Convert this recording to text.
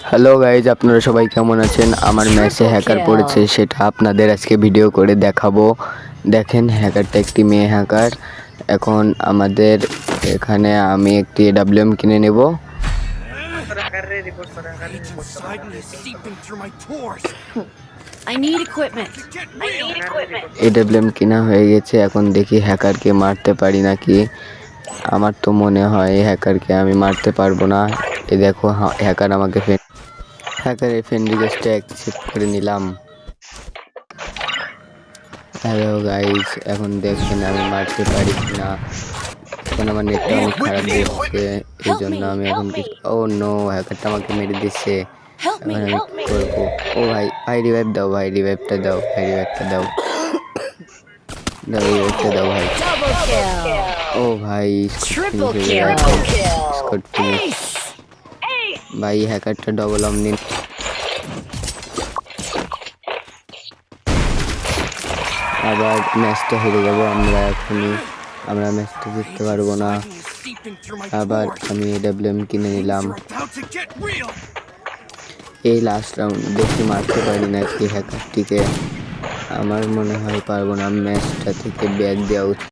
Hello guys, আপনারা সবাই কেমন আছেন? আমার ম্যাচে হ্যাকার পড়েছে, সেটা আপনাদের আজকে ভিডিও করে দেখাবো। দেখেন, হ্যাকারটা একটি মেয়ে হ্যাকার। এখন আমাদের এখানে আমি একটি AWM কিনে নেব। AWM কিনা হয়ে গেছে। এখন দেখি হ্যাকারকে মারতে পারি নাকি। আমার তো মনে হয় হ্যাকারকে আমি মারতে পারবো না। এ দেখো, হ্যাকার আমাকে হ্যাকারের ফ্রেন্ড রিকোয়েস্টটা অ্যাকসেপ্ট করে নিলাম। হ্যালো গাইজ, এখন দেখেন আমি মারতে পারি না। এখন আমার নেটটা অনেক খারাপ দিচ্ছে, এই জন্য আমি এখন কিছু নো, হ্যাকারটা আমাকে মেরে দিচ্ছে। এখন আমি কি করবো? ও ভাই, রিভাইভ দাও ভাই, রিভাইভটা দাও ভাই, রিভাইভটা দাও, রিভাইভটা দাও ভাই। ও ভাই, স্কট ফিনিশ ভাই, হ্যাকারটা ডবল অমনি। আবার ম্যাচটা হেরে যাবো আমরা এখনই, আমরা ম্যাচটা জিততে পারবো না। আবার আমি AWM কিনে নিলাম। এই লাস্ট রাউন্ড দেখি মারতে পারি নাকি হ্যাকারটিকে। আমার মনে হয় পারবো না, ম্যাচটা থেকে ব্যাক দেওয়া উচিত।